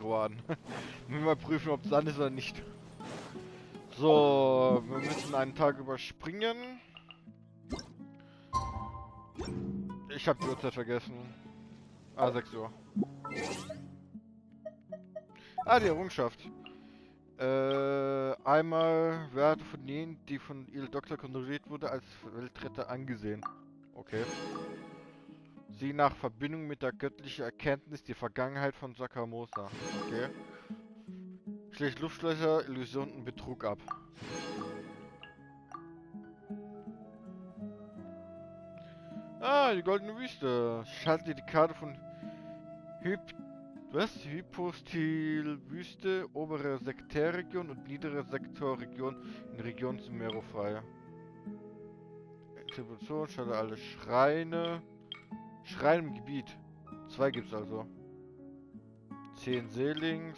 geworden. Müssen wir mal prüfen, ob es dann ist oder nicht. So, wir müssen einen Tag überspringen. Ich habe die Uhrzeit vergessen. 6 Uhr. Die Errungenschaft. Einmal Werte von denen, die von ihrem Doktor kontrolliert wurde, als Weltretter angesehen. Okay. Sie nach Verbindung mit der göttlichen Erkenntnis die Vergangenheit von Sakamosa. Okay. Schlägt Luftschlösser, Illusionen und Betrug ab. Die goldene Wüste. Schalte die Karte von Hypostil-Wüste, obere Sektorregion und niedere Sektorregion in Region Sumero frei. Distribution, schalte alle Schreine. Schreine im Gebiet. 2 gibt's also. 10 Seelings.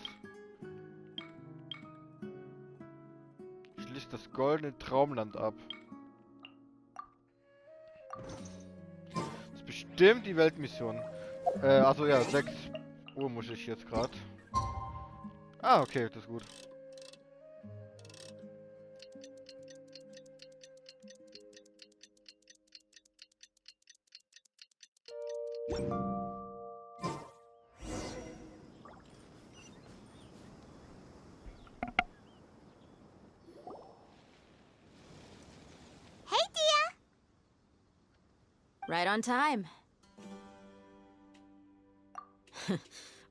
Schließt das goldene Traumland ab. Das ist bestimmt die Weltmission. Also ja, 6 Uhr muss ich jetzt gerade. Okay, das ist gut. Right on time.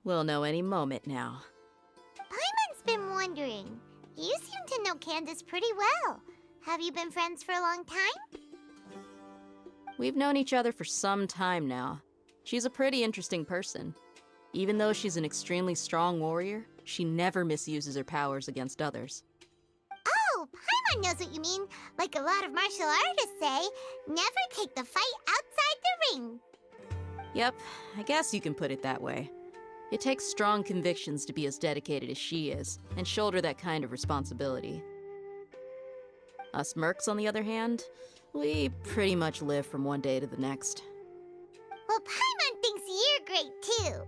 We'll know any moment now. Paimon's been wondering. You seem to know Candace pretty well. Have you been friends for a long time? We've known each other for some time now. She's a pretty interesting person. Even though she's an extremely strong warrior, she never misuses her powers against others. Oh, Paimon knows what you mean. Like a lot of martial artists say, never take the fight outside the ring. Yep, I guess you can put it that way. It takes strong convictions to be as dedicated as she is, and shoulder that kind of responsibility. Us mercs, on the other hand, we pretty much live from one day to the next. Well, Paimon thinks you're great too.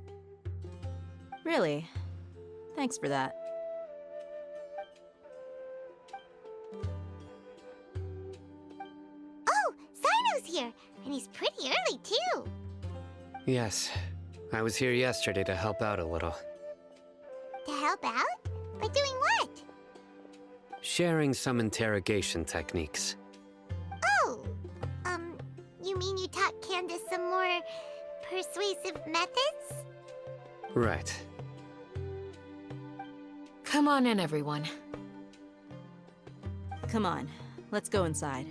Really? Thanks for that. Oh, Sino's here, and he's pretty early too. Yes. I was here yesterday to help out a little. To help out? By doing what? Sharing some interrogation techniques. Oh, you mean you taught Candace some more persuasive methods? Right. Come on in, everyone. Come on, let's go inside.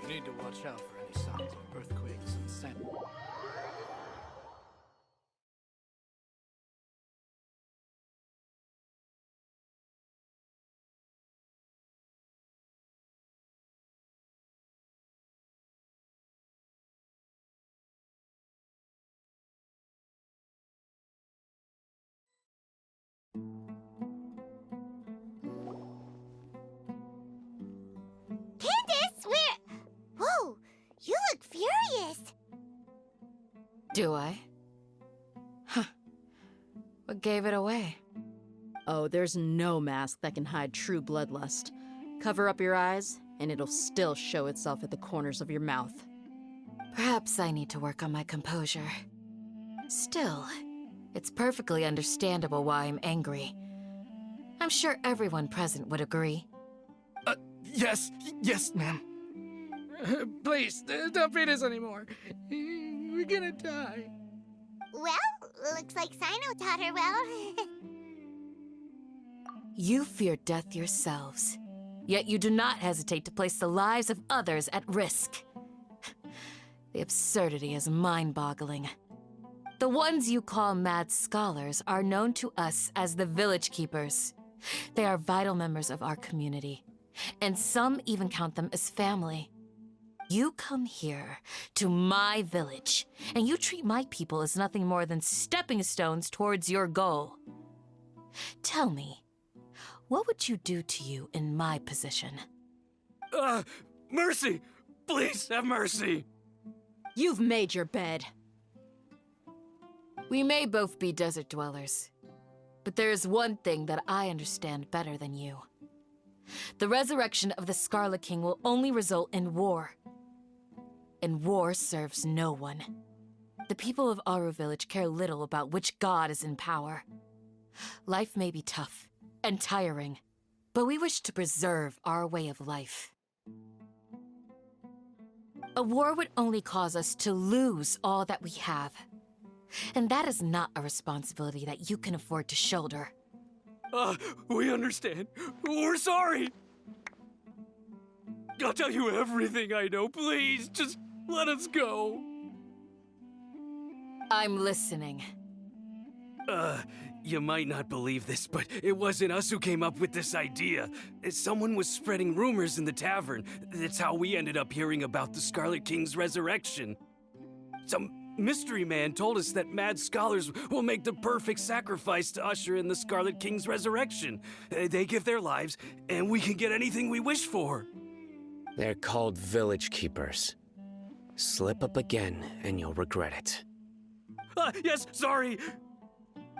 You need to watch out for any signs of earthquakes and sand. Candace, where? Whoa, you look furious. Do I? Huh. What gave it away? Oh, there's no mask that can hide true bloodlust. Cover up your eyes, and it'll still show itself at the corners of your mouth. Perhaps I need to work on my composure. Still, it's perfectly understandable why I'm angry. I'm sure everyone present would agree. Yes, ma'am. Please, don't beat us anymore. We're gonna die. Well, looks like Sino taught her well. You fear death yourselves, yet you do not hesitate to place the lives of others at risk. The absurdity is mind-boggling. The ones you call mad scholars are known to us as the Village Keepers. They are vital members of our community, and some even count them as family. You come here, to my village, and you treat my people as nothing more than stepping stones towards your goal. Tell me, what would you do to you in my position? Mercy! Please, have mercy! You've made your bed. We may both be desert dwellers, but there is one thing that I understand better than you. The resurrection of the Scarlet King will only result in war. And war serves no one. The people of Aru Village care little about which god is in power. Life may be tough and tiring, but we wish to preserve our way of life. A war would only cause us to lose all that we have. And that is not a responsibility that you can afford to shoulder. We understand. We're sorry! I'll tell you everything I know, please. Just let us go. I'm listening. You might not believe this, but it wasn't us who came up with this idea. Someone was spreading rumors in the tavern. That's how we ended up hearing about the Scarlet King's resurrection. Some mystery man told us that mad scholars will make the perfect sacrifice to usher in the Scarlet King's resurrection. They give their lives, and we can get anything we wish for. They're called village keepers. Slip up again, and you'll regret it. Yes, sorry.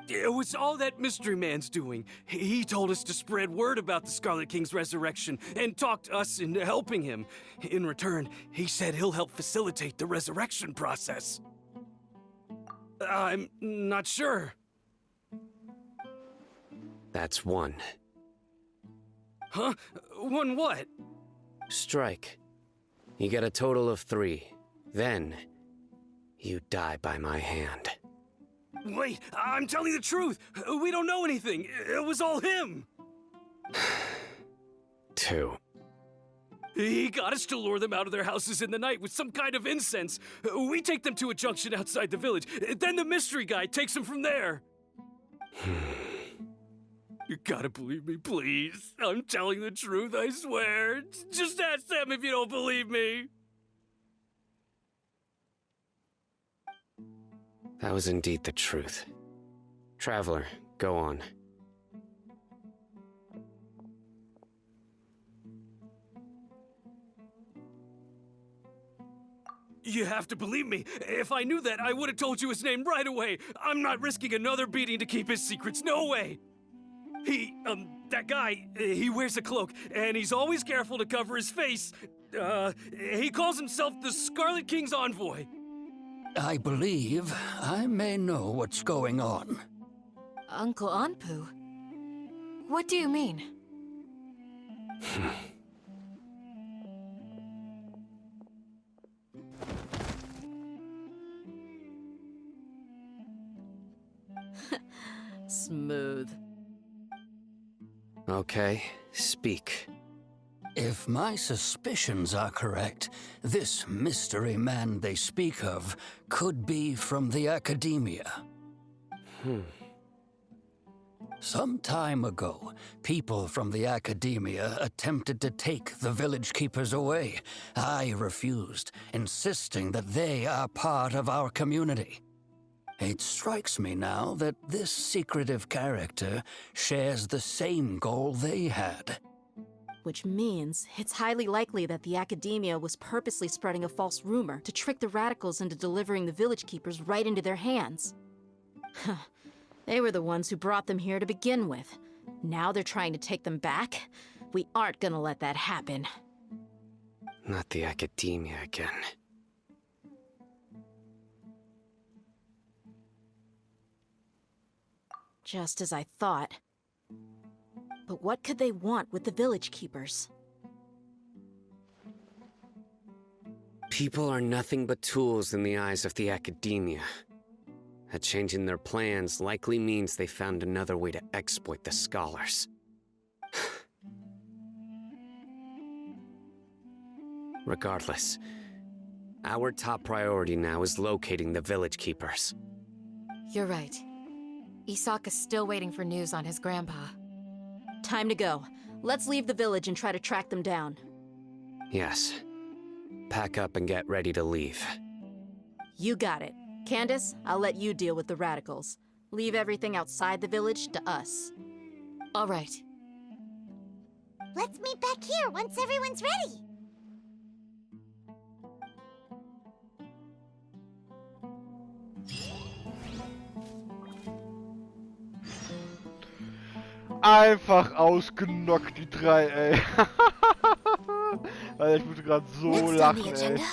It was all that mystery man's doing. He told us to spread word about the Scarlet King's resurrection and talked us into helping him. In return, he said he'll help facilitate the resurrection process. I'm not sure. That's one. Huh? One what? Strike. You get a total of 3. Then, you die by my hand. Wait, I'm telling the truth. We don't know anything. It was all him. 2. He got us to lure them out of their houses in the night with some kind of incense. We take them to a junction outside the village. Then the mystery guy takes them from there. You gotta believe me, please. I'm telling the truth, I swear. Just ask them if you don't believe me. That was indeed the truth. Traveler, go on. You have to believe me. If I knew that, I would have told you his name right away. I'm not risking another beating to keep his secrets. No way. That guy, he wears a cloak, and he's always careful to cover his face. He calls himself the Scarlet King's envoy. I believe I may know what's going on. Uncle Anpu? What do you mean? Smooth. Okay, speak. If my suspicions are correct, this mystery man they speak of could be from the academia. Some time ago, people from the academia attempted to take the village keepers away. I refused, insisting that they are part of our community. It strikes me now that this secretive character shares the same goal they had. Which means it's highly likely that the academia was purposely spreading a false rumor to trick the radicals into delivering the village keepers right into their hands. They were the ones who brought them here to begin with. Now they're trying to take them back? We aren't gonna let that happen. Not the academia again. Just as I thought. But what could they want with the village keepers? People are nothing but tools in the eyes of the academia. A change in their plans likely means they found another way to exploit the scholars. Regardless, our top priority now is locating the village keepers. You're right. Isak is still waiting for news on his grandpa. Time to go. Let's leave the village and try to track them down. Yes. Pack up and get ready to leave. You got it. Candace, I'll let you deal with the radicals. Leave everything outside the village to us. All right. Let's meet back here once everyone's ready. einfach ausgenockt, die drei, ey. Alter, ich musste gerade so Next on the lachen, ey. agenda.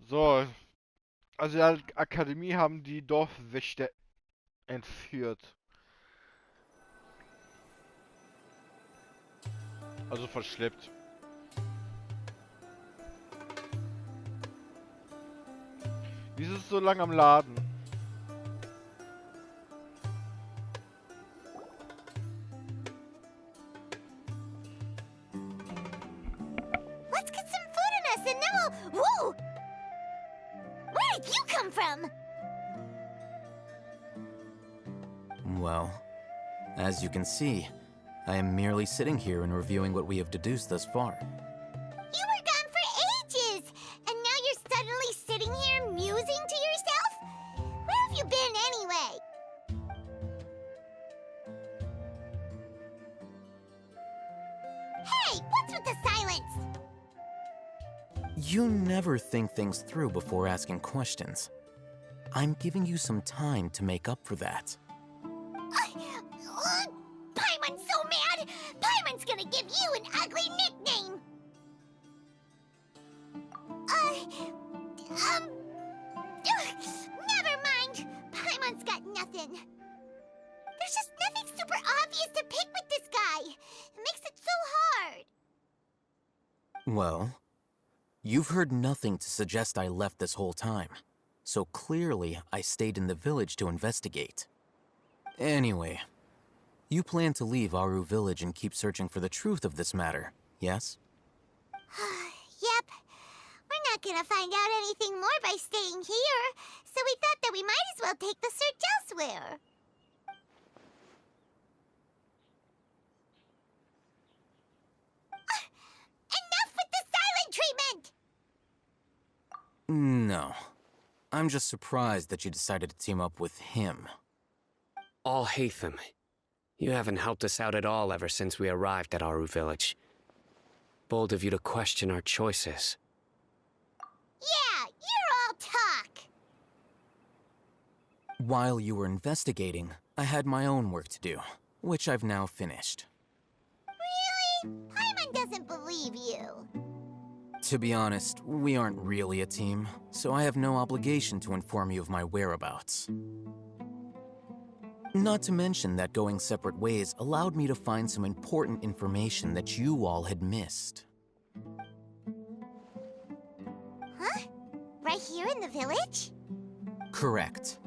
So, also die Akademie haben die Dorfwächter entführt. Also verschleppt. Wieso ist es so lang am Laden? Let's get some food in us and then we'll... Whoa! Where did you come from? Well, as you can see, I am merely sitting here and reviewing what we have deduced thus far. You were gone for ages! And now you're suddenly sitting here musing to yourself? Where have you been anyway? Hey, what's with the silence? You never think things through before asking questions. I'm giving you some time to make up for that. Paimon's so mad! Paimon's gonna give you an ugly nickname! Never mind! Paimon's got nothing. There's just nothing super obvious to pick with this guy. It makes it so hard. Well, you've heard nothing to suggest I left this whole time, so clearly I stayed in the village to investigate. Anyway, you plan to leave Aru village and keep searching for the truth of this matter, yes? Yep. We're not gonna find out anything more by staying here, so we thought that we might as well take the search elsewhere. Enough with the silent treatment! No. I'm just surprised that you decided to team up with him. All Hatham. You haven't helped us out at all ever since we arrived at Aru village. Bold of you to question our choices. Yeah, you're all talk. While you were investigating, I had my own work to do, which I've now finished. Really? Paimon doesn't believe you. To be honest, we aren't really a team, so I have no obligation to inform you of my whereabouts. Not to mention that going separate ways allowed me to find some important information that you all had missed. Huh? Right here in the village? Correct.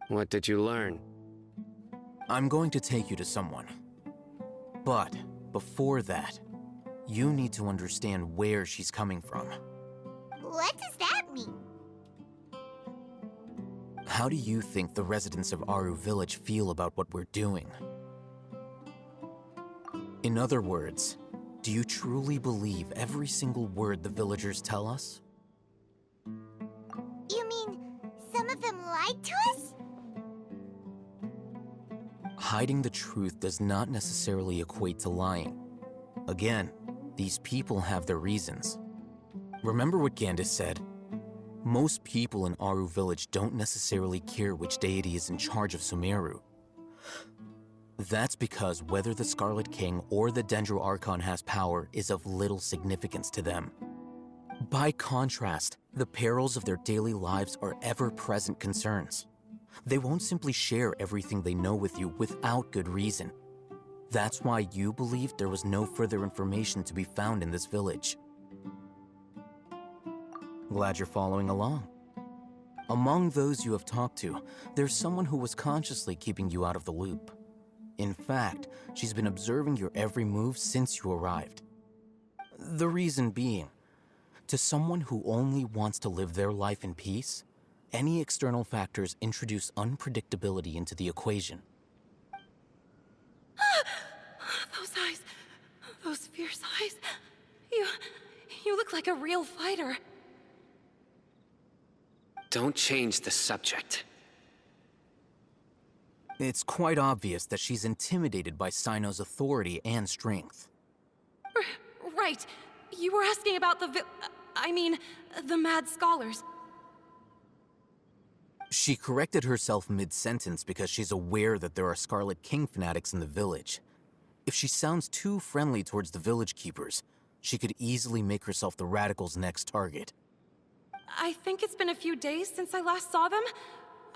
What did you learn? I'm going to take you to someone. But before that, you need to understand where she's coming from. What does that mean? How do you think the residents of Aru village feel about what we're doing? In other words, do you truly believe every single word the villagers tell us? You mean some of them lied to us? Hiding the truth does not necessarily equate to lying. Again, these people have their reasons. Remember what Gandalf said? Most people in Aru village don't necessarily care which deity is in charge of Sumeru. That's because whether the Scarlet King or the Dendro Archon has power is of little significance to them. By contrast, the perils of their daily lives are ever-present concerns. They won't simply share everything they know with you without good reason. That's why you believed there was no further information to be found in this village. Glad you're following along. Among those you have talked to, there's someone who was consciously keeping you out of the loop. In fact, she's been observing your every move since you arrived. The reason being, to someone who only wants to live their life in peace, any external factors introduce unpredictability into the equation. your size. You look like a real fighter. Don't change the subject. It's quite obvious that she's intimidated by Sino's authority and strength. Right. You were asking about the mad scholars. She corrected herself mid-sentence because she's aware that there are Scarlet King fanatics in the village. If she sounds too friendly towards the village keepers, she could easily make herself the Radicals' next target. I think it's been a few days since I last saw them.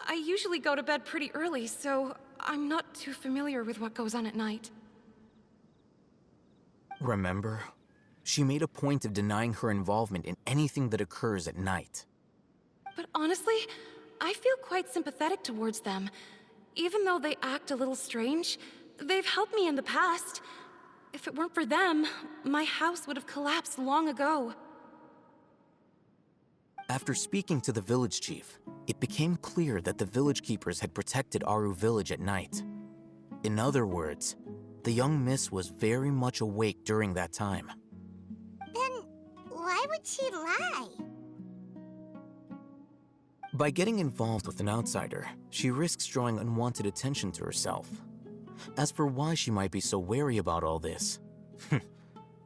I usually go to bed pretty early, so I'm not too familiar with what goes on at night. Remember? She made a point of denying her involvement in anything that occurs at night. But honestly, I feel quite sympathetic towards them. Even though they act a little strange, they've helped me in the past. If it weren't for them, my house would have collapsed long ago. After speaking to the village chief, it became clear that the village keepers had protected Aru village at night. In other words, the young miss was very much awake during that time. Then why would she lie? By getting involved with an outsider, she risks drawing unwanted attention to herself. As for why she might be so wary about all this,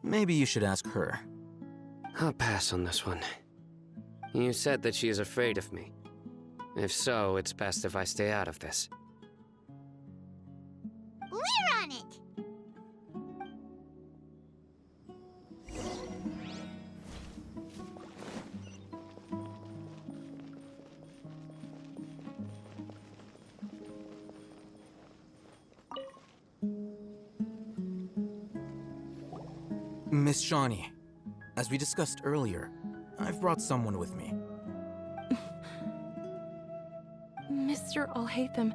maybe you should ask her. I'll pass on this one. You said that she is afraid of me. If so, it's best if I stay out of this. We're on it! Miss Shawnee, as we discussed earlier, I've brought someone with me. Mr. Alhaitham,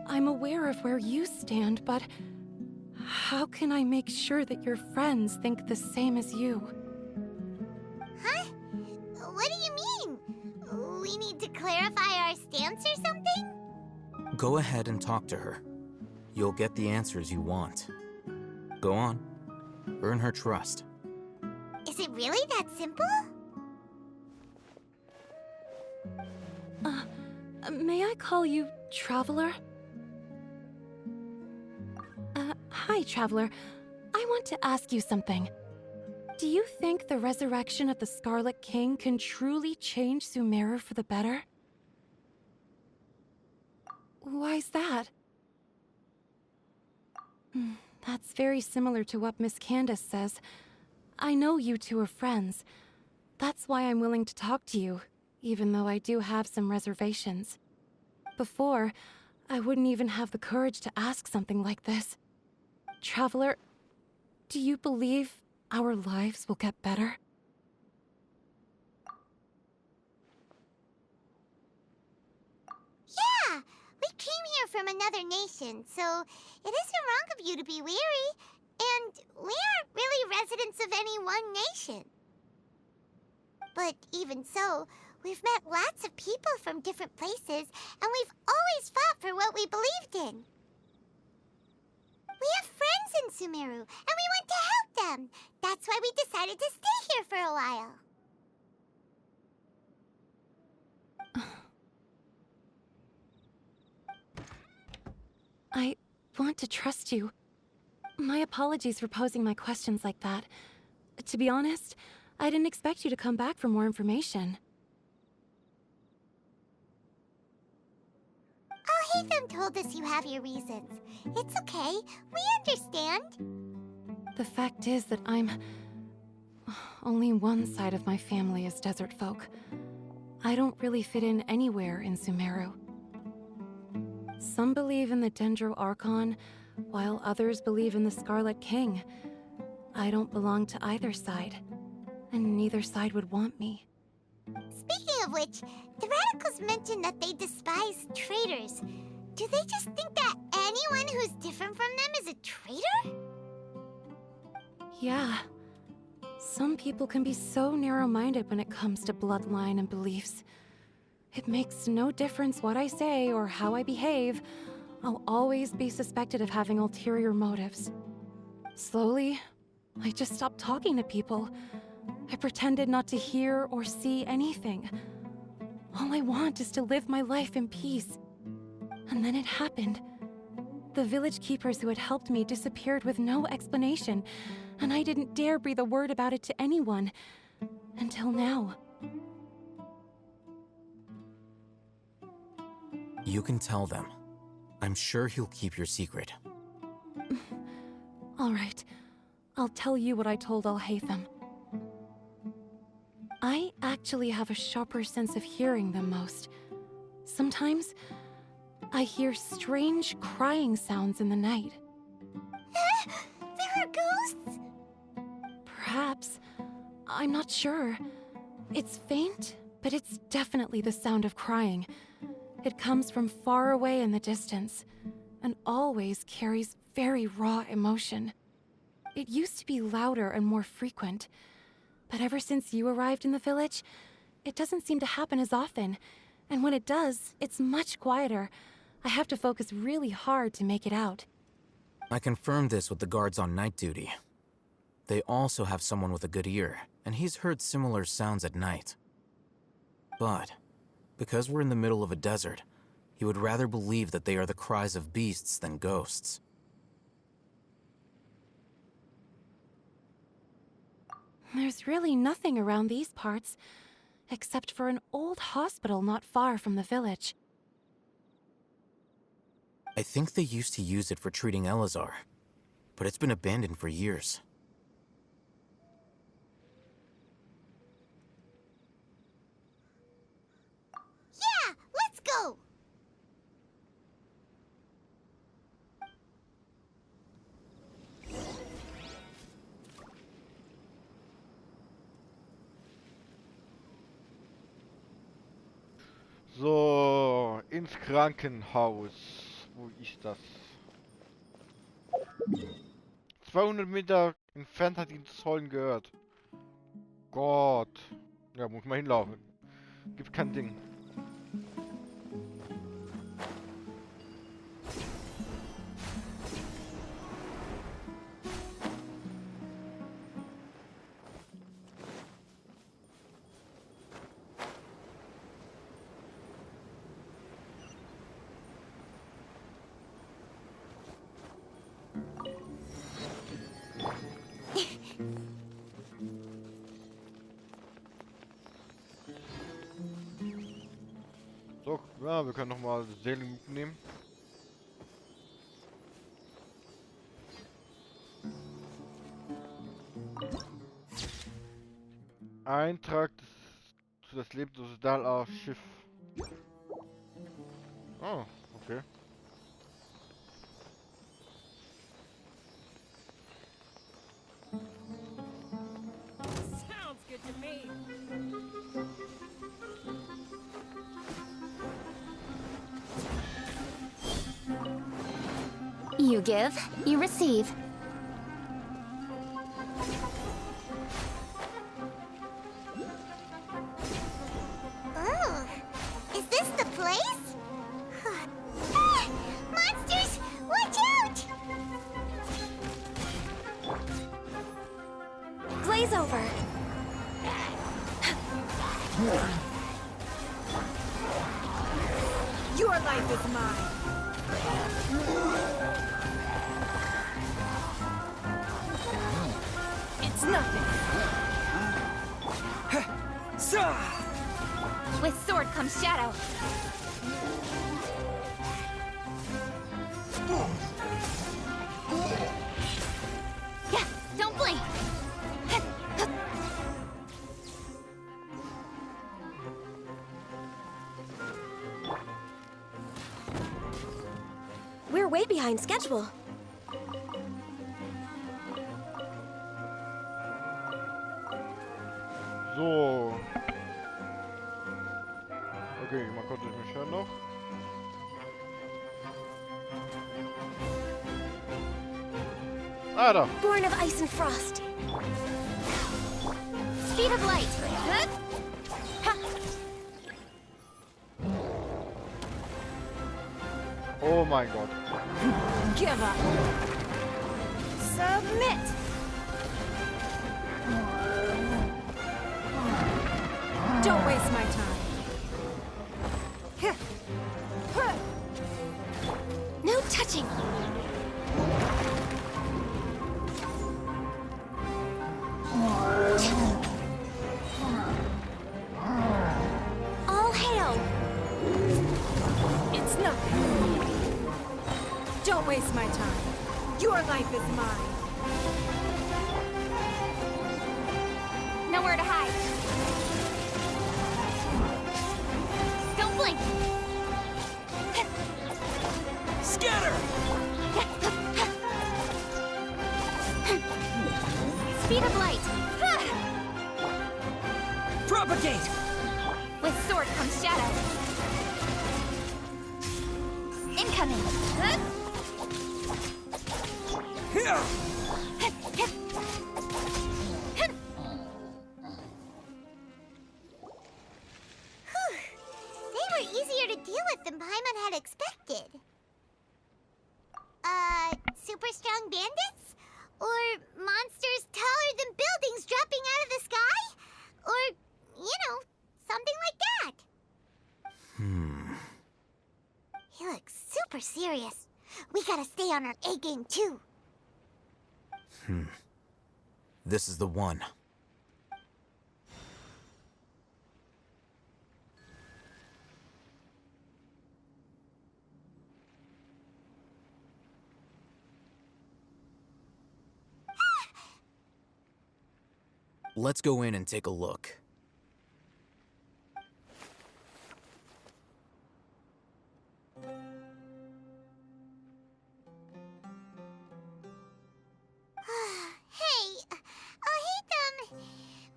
I'm aware of where you stand, but how can I make sure that your friends think the same as you? Huh? What do you mean? We need to clarify our stance or something? Go ahead and talk to her. You'll get the answers you want. Go on. Earn her trust. Is it really that simple? May I call you Traveler? Hi, Traveler. I want to ask you something. Do you think the resurrection of the Scarlet King can truly change Sumeru for the better? Why's that? That's very similar to what Miss Candace says. I know you two are friends. That's why I'm willing to talk to you, even though I do have some reservations. Before, I wouldn't even have the courage to ask something like this. Traveler, do you believe our lives will get better? Yeah! We came here from another nation, so it isn't wrong of you to be weary. And we aren't really residents of any one nation. But even so, we've met lots of people from different places, and we've always fought for what we believed in. We have friends in Sumeru, and we want to help them. That's why we decided to stay here for a while. I want to trust you. My apologies for posing my questions like that. To be honest, I didn't expect you to come back for more information. Alhaitham told us you have your reasons. It's okay. We understand. The fact is that only one side of my family is desert folk. I don't really fit in anywhere in Sumeru. Some believe in the Dendro Archon, while others believe in the Scarlet King. I don't belong to either side, and neither side would want me. Speaking of which, the Radicals mentioned that they despise traitors. Do they just think that anyone who's different from them is a traitor? Yeah. Some people can be so narrow-minded when it comes to bloodline and beliefs. It makes no difference what I say or how I behave. I'll always be suspected of having ulterior motives. Slowly, I just stopped talking to people. I pretended not to hear or see anything. All I want is to live my life in peace. And then it happened. The village keepers who had helped me disappeared with no explanation, and I didn't dare breathe a word about it to anyone. Until now. You can tell them. I'm sure he'll keep your secret. All right. I'll tell you what I told Al-Haytham. I actually have a sharper sense of hearing than most. Sometimes, I hear strange crying sounds in the night. There are ghosts? Perhaps. I'm not sure. It's faint, but it's definitely the sound of crying. It comes from far away in the distance, and always carries very raw emotion. It used to be louder and more frequent, but ever since you arrived in the village, it doesn't seem to happen as often, and when it does, it's much quieter. I have to focus really hard to make it out. I confirmed this with the guards on night duty. They also have someone with a good ear, and he's heard similar sounds at night. But, because we're in the middle of a desert, he would rather believe that they are the cries of beasts than ghosts. There's really nothing around these parts, except for an old hospital not far from the village. I think they used to use it for treating Elazar, but it's been abandoned for years. Yeah, let's go! So, ins Krankenhaus. Wo ist das? 200 Meter entfernt hat ihn das Heulen gehört. Gott. Ja, muss man hinlaufen. Gibt kein Ding. So, ja, wir können nochmal Seelen mitnehmen. Eintrag zu das lebenslose Dahl-Schiff. Oh, okay. Sounds good to me. You give, you receive. Oh, is this the place? Ah, monsters! Watch out! Blaze over. Your life is mine. It's nothing. With sword comes shadow. Yeah, don't blink. We're way behind schedule. So. Okay, man konnte mich hören noch. Ah, da. Born of ice and frost. Speed of light. Huh? Ha. Oh mein Gott. Give up. Submit. Don't waste my time. No touching! All hail! It's nothing. Don't waste my time. Your life is mine. Nowhere to hide. Don't blink. Scatter! Speed of light. Propagate! With sword comes shadow. Incoming. Here! They were easier to deal with than Paimon had expected. Super strong bandits? Or monsters taller than buildings dropping out of the sky? Or, something like that. He looks super serious. We gotta stay on our A game too. This is the one. Let's go in and take a look.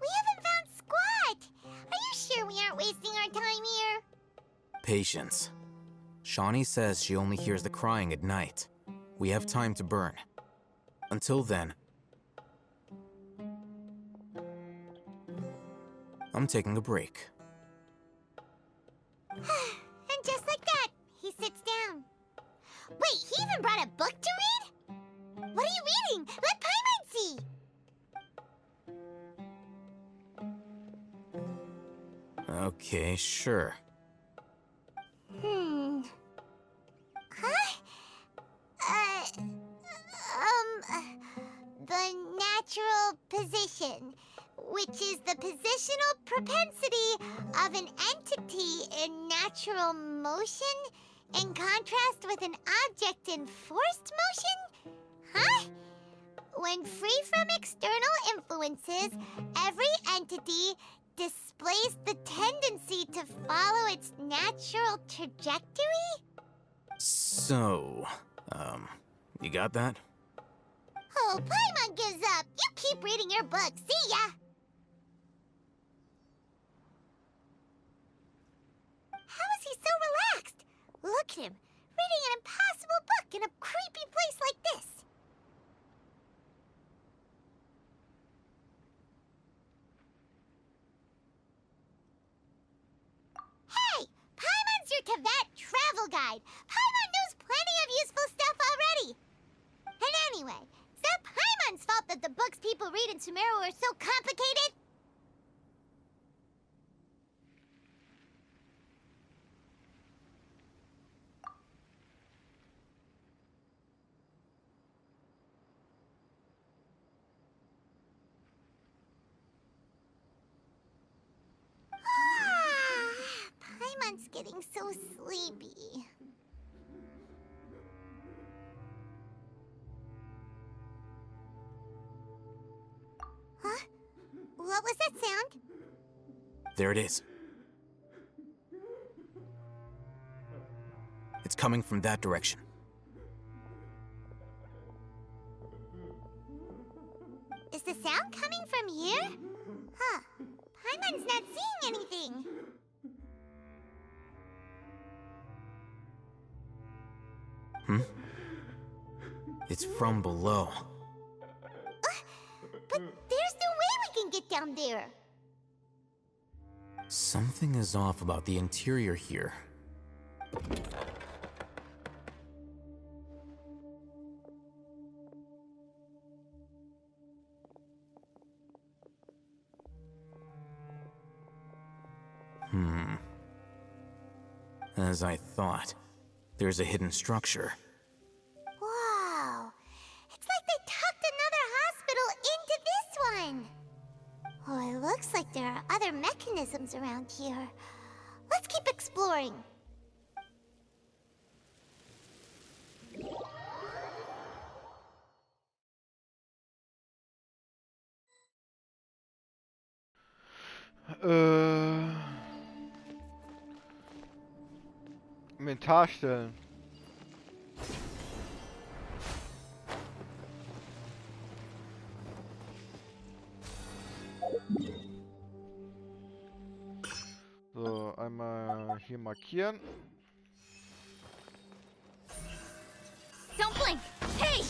We haven't found squat. Are you sure we aren't wasting our time here? Patience. Shawnee says she only hears the crying at night. We have time to burn. Until then, I'm taking a break. And just like that, he sits down. Wait, he even brought a book to read? What are you reading? Let Paimon see! Okay, sure. The natural position, which is the positional propensity of an entity in natural motion, in contrast with an object in forced motion? Huh? When free from external influences, every entity displays the tendency to follow its natural trajectory? So, you got that? Oh, Paimon gives up. You keep reading your book. See ya! How is he so relaxed? Look at him, reading an impossible book in a creepy place like this. Hey! Paimon's your Tibet travel guide. Paimon knows plenty of useful stuff already. And anyway, is that Paimon's fault that the books people read in Sumeru are so complicated? Paimon's getting so sleepy. Huh? What was that sound? There it is. It's coming from that direction. Is the sound coming from here? Huh. Paimon's not seeing anything. It's from below. But there's no way we can get down there. Something is off about the interior here. As I thought, there's a hidden structure. Wow. It's like they tucked another hospital into this one. Oh, it looks like there are other mechanisms around here. Let's keep exploring. Inventar stellen. So, einmal hier markieren. Don't blink. Hey!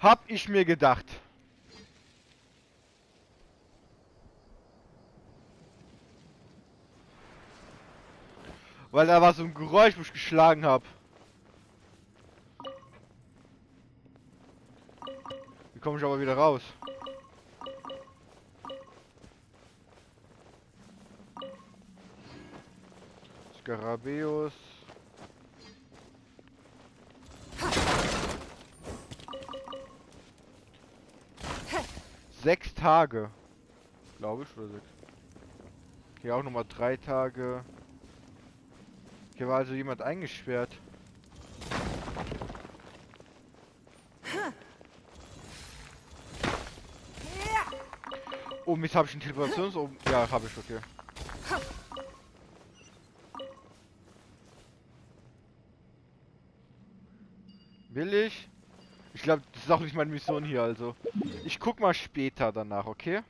Hab ich mir gedacht. Weil da war so ein Geräusch, wo ich geschlagen habe. Wie komme ich aber wieder raus? Skarabäus. Sechs Tage. Glaube ich, oder 6. Hier auch nochmal 3 Tage. Hier war also jemand eingesperrt. Oh Mist, habe ich einen Teleportations... Ja, habe ich, okay. Will ich? Ich glaube, das ist auch nicht meine Mission hier, also. Ich guck mal später danach, okay?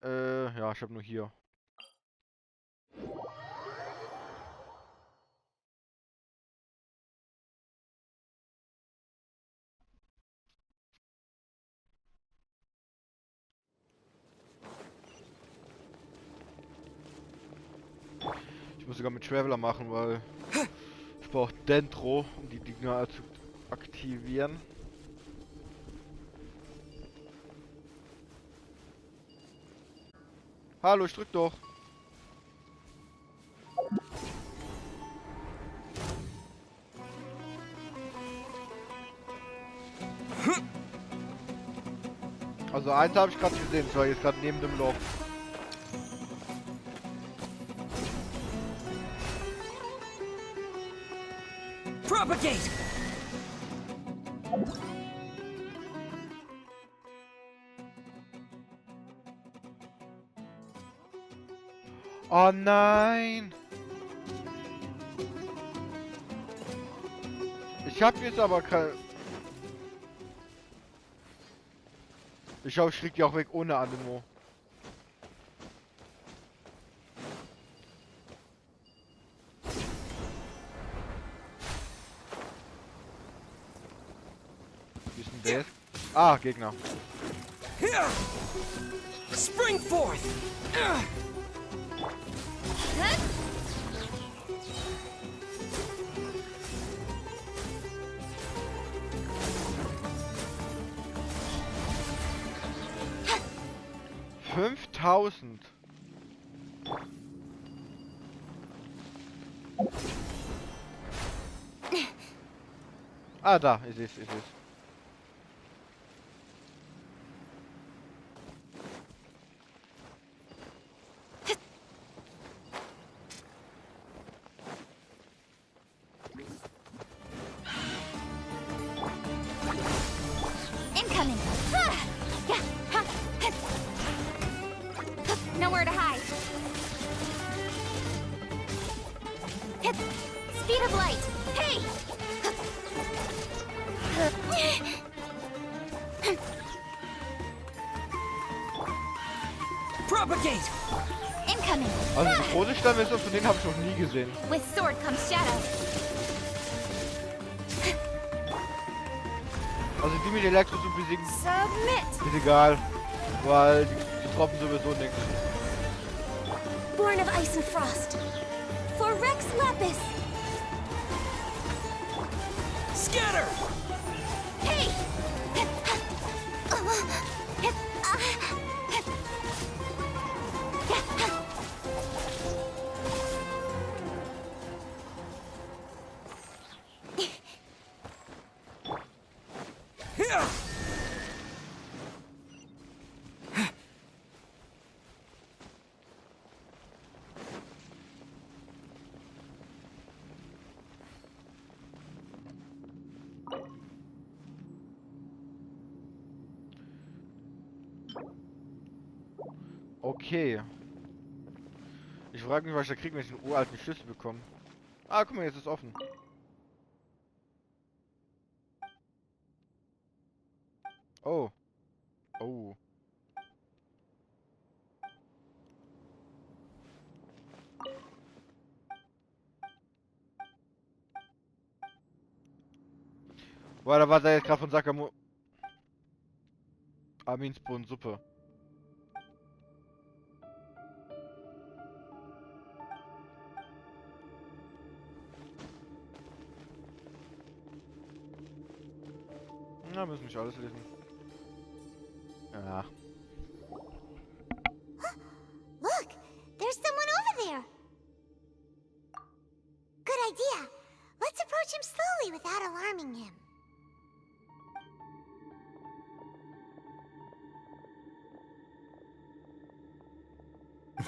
Ja, ich habe nur hier. Ich muss sogar mit Traveler machen, weil ich brauche Dendro, um die Dinger zu aktivieren. Hallo, ich drück doch. Also eins habe ich gerade gesehen, das war jetzt gerade neben dem Loch. Propagate! Oh nein! Ich hab jetzt aber kein... Ich glaube, ich krieg die auch weg ohne Animo. Wie ist denn der? Ah, Gegner. Spring forth! $5.000. Ah, da, ich seh's, ich seh's. Incoming. Nowhere to hide. Speed of light. Hey! Propagate! Incoming. Also die Todessternmission, von denen habe ich noch nie gesehen. With sword comes shadow. Also die mit Elektro zu besiegen, Submit. ist egal. Weil die droppen sowieso nichts. Born of ice and frost. For Rex Lapis. Scatter! Okay. Ich frage mich, was ich da kriege, wenn ich einen uralten Schlüssel bekomme. Ah, guck mal, jetzt ist offen. Oh. Oh. Boah, da war der jetzt gerade von Sakamo... Aminsbohnensuppe. Na, müssen nicht alles lesen. Ja. Look, there's someone over there. Good idea. Let's approach him slowly without alarming him.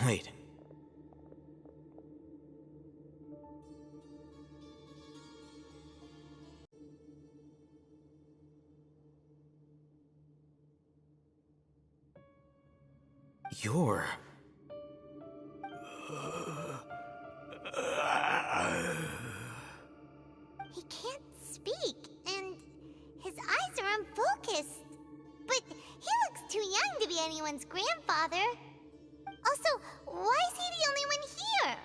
Wait. You're... He can't speak, and his eyes are unfocused. But he looks too young to be anyone's grandfather. Also, why is he the only one here?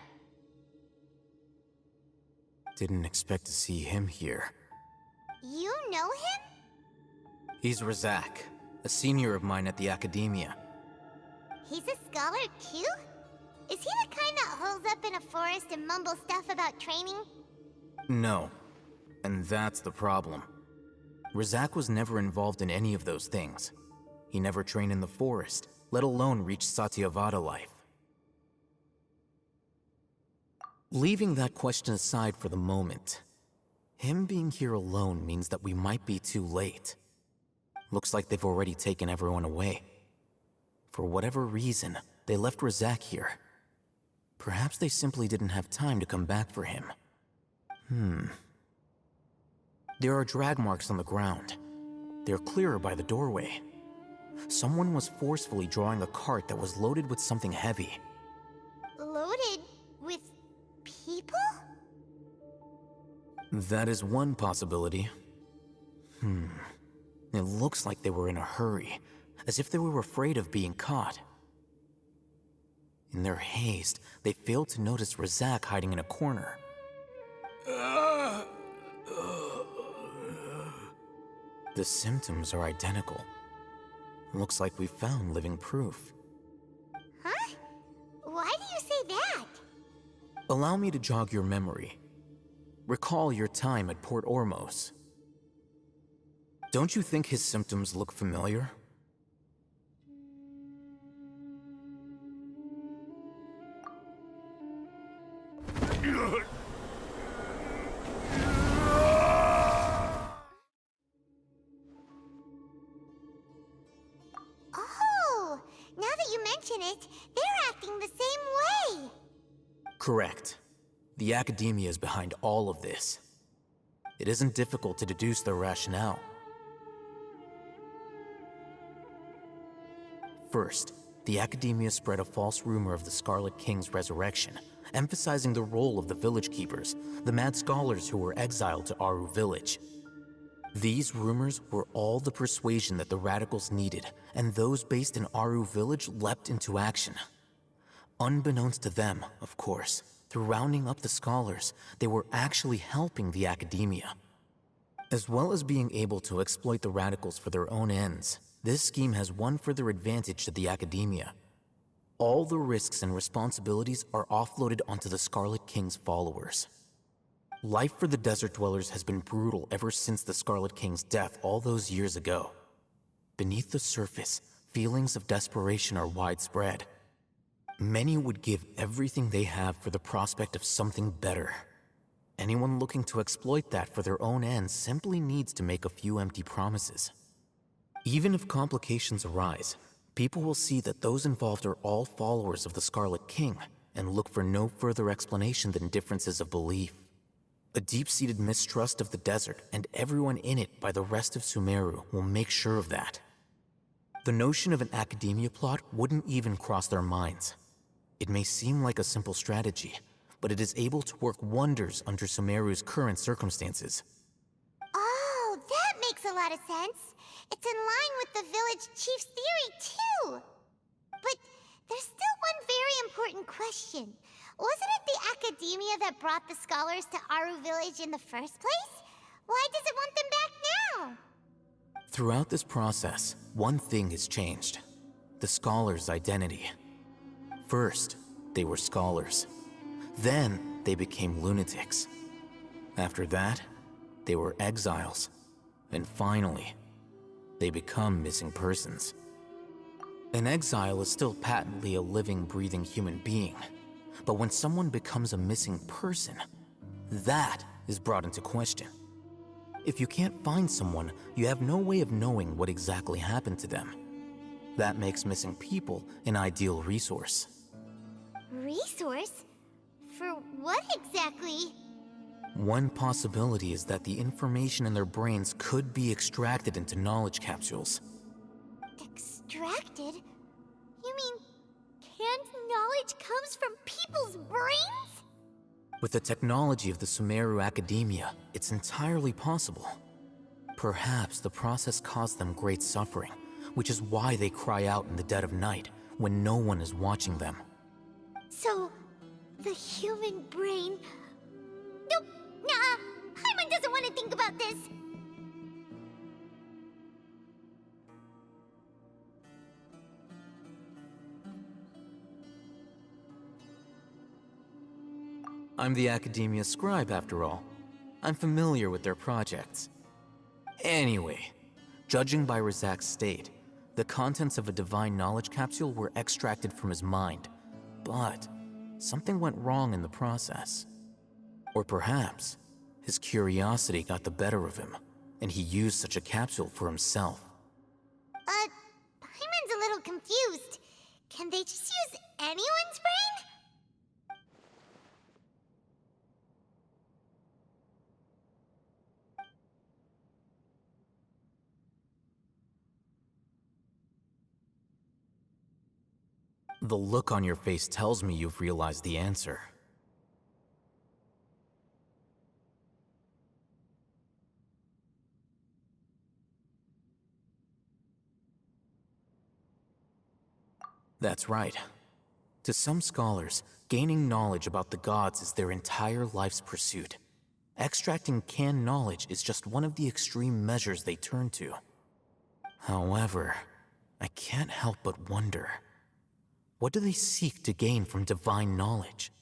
Didn't expect to see him here. You know him? He's Razak, a senior of mine at the Academia. He's a scholar too? Is he the kind that holes up in a forest and mumbles stuff about training? No. And that's the problem. Razak was never involved in any of those things. He never trained in the forest, let alone reach Satyavada life. Leaving that question aside for the moment, him being here alone means that we might be too late. Looks like they've already taken everyone away. For whatever reason, they left Razak here. Perhaps they simply didn't have time to come back for him. There are drag marks on the ground. They're clearer by the doorway. Someone was forcefully drawing a cart that was loaded with something heavy. Loaded with people? That is one possibility. It looks like they were in a hurry, as if they were afraid of being caught. In their haste, they failed to notice Razak hiding in a corner. The symptoms are identical. Looks like we found living proof. Huh? Why do you say that? Allow me to jog your memory. Recall your time at Port Ormos. Don't you think his symptoms look familiar? Oh, now that you mention it, they're acting the same way. Correct. The Academia is behind all of this. It isn't difficult to deduce their rationale. First, the Academia spread a false rumor of the Scarlet King's resurrection, emphasizing the role of the Village Keepers, the mad scholars who were exiled to Aru Village. These rumors were all the persuasion that the radicals needed, and those based in Aru Village leapt into action. Unbeknownst to them, of course, through rounding up the scholars, they were actually helping the Academia. As well as being able to exploit the radicals for their own ends, this scheme has one further advantage to the Academia. All the risks and responsibilities are offloaded onto the Scarlet King's followers. Life for the desert dwellers has been brutal ever since the Scarlet King's death all those years ago. Beneath the surface, feelings of desperation are widespread. Many would give everything they have for the prospect of something better. Anyone looking to exploit that for their own ends simply needs to make a few empty promises. Even if complications arise, people will see that those involved are all followers of the Scarlet King and look for no further explanation than differences of belief. A deep-seated mistrust of the desert and everyone in it by the rest of Sumeru will make sure of that. The notion of an academia plot wouldn't even cross their minds. It may seem like a simple strategy, but it is able to work wonders under Sumeru's current circumstances. Oh, that makes a lot of sense. It's in line with the village chief's theory, too. But there's still one very important question. Wasn't it the academia that brought the scholars to Aru village in the first place? Why does it want them back now? Throughout this process, one thing has changed: the scholars' identity. First, they were scholars. Then, they became lunatics. After that, they were exiles. And finally, they become missing persons. An exile is still patently a living, breathing human being. But when someone becomes a missing person, that is brought into question. If you can't find someone, you have no way of knowing what exactly happened to them. That makes missing people an ideal resource. Resource? For what exactly? One possibility is that the information in their brains could be extracted into knowledge capsules. Extracted? You mean canned knowledge comes from people's brains? With the technology of the Sumeru Academia, it's entirely possible. Perhaps the process caused them great suffering, which is why they cry out in the dead of night when no one is watching them. So, the human brain... Nope, nah, Paimon doesn't want to think about this. I'm the Academia scribe, after all. I'm familiar with their projects. Anyway, judging by Razak's state, the contents of a divine knowledge capsule were extracted from his mind. But something went wrong in the process. Or perhaps his curiosity got the better of him, and he used such a capsule for himself. Paimon's a little confused. Can they just use anyone's brain? The look on your face tells me you've realized the answer. That's right. To some scholars, gaining knowledge about the gods is their entire life's pursuit. Extracting canned knowledge is just one of the extreme measures they turn to. However, I can't help but wonder, what do they seek to gain from divine knowledge?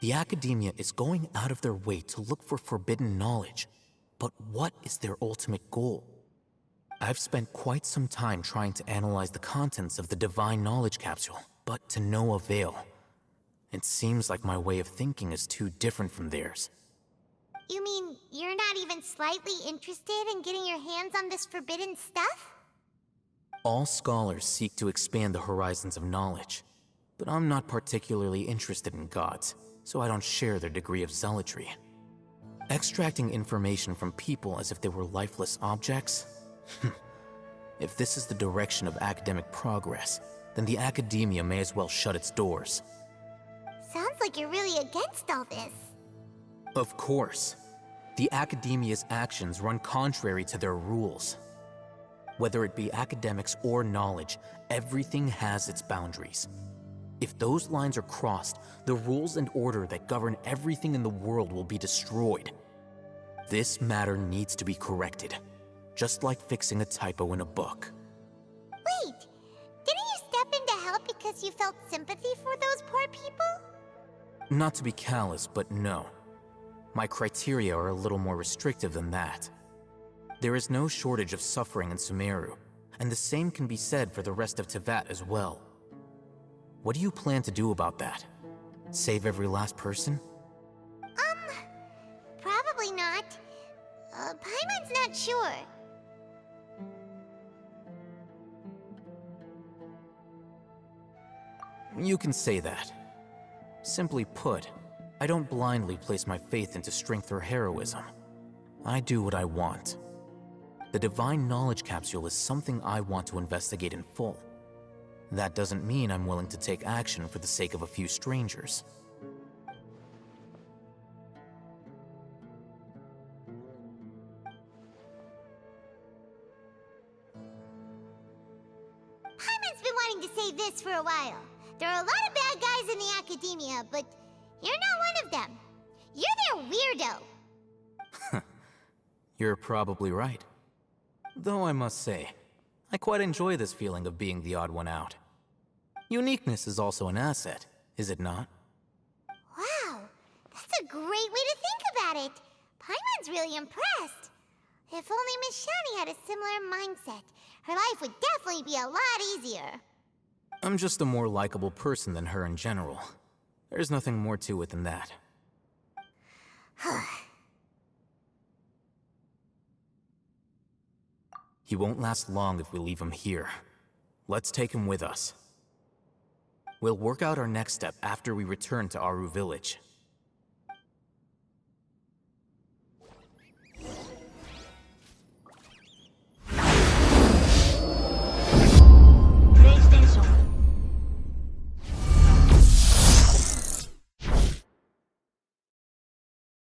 The Academia is going out of their way to look for forbidden knowledge, but what is their ultimate goal? I've spent quite some time trying to analyze the contents of the divine knowledge capsule, but to no avail. It seems like my way of thinking is too different from theirs. You mean you're not even slightly interested in getting your hands on this forbidden stuff? All scholars seek to expand the horizons of knowledge, but I'm not particularly interested in gods, so I don't share their degree of zealotry. Extracting information from people as if they were lifeless objects? If this is the direction of academic progress, then the Academia may as well shut its doors. Sounds like you're really against all this. Of course. The Academia's actions run contrary to their rules. Whether it be academics or knowledge, everything has its boundaries. If those lines are crossed, the rules and order that govern everything in the world will be destroyed. This matter needs to be corrected, just like fixing a typo in a book. Wait, didn't you step in to help because you felt sympathy for those poor people? Not to be callous, but no. My criteria are a little more restrictive than that. There is no shortage of suffering in Sumeru, and the same can be said for the rest of Teyvat as well. What do you plan to do about that? Save every last person? Probably not. Paimon's not sure. You can say that. Simply put, I don't blindly place my faith into strength or heroism. I do what I want. The Divine Knowledge Capsule is something I want to investigate in full. That doesn't mean I'm willing to take action for the sake of a few strangers. Paimon's been wanting to say this for a while. There are a lot of bad guys in the academia, but you're not one of them. You're their weirdo. You're probably right. Though I must say, I quite enjoy this feeling of being the odd one out. Uniqueness is also an asset, is it not? Wow, that's a great way to think about it. Paimon's really impressed. If only Miss Shani had a similar mindset, her life would definitely be a lot easier. I'm just a more likable person than her in general. There's nothing more to it than that. He won't last long if we leave him here. Let's take him with us. We'll work out our next step after we return to Aru Village.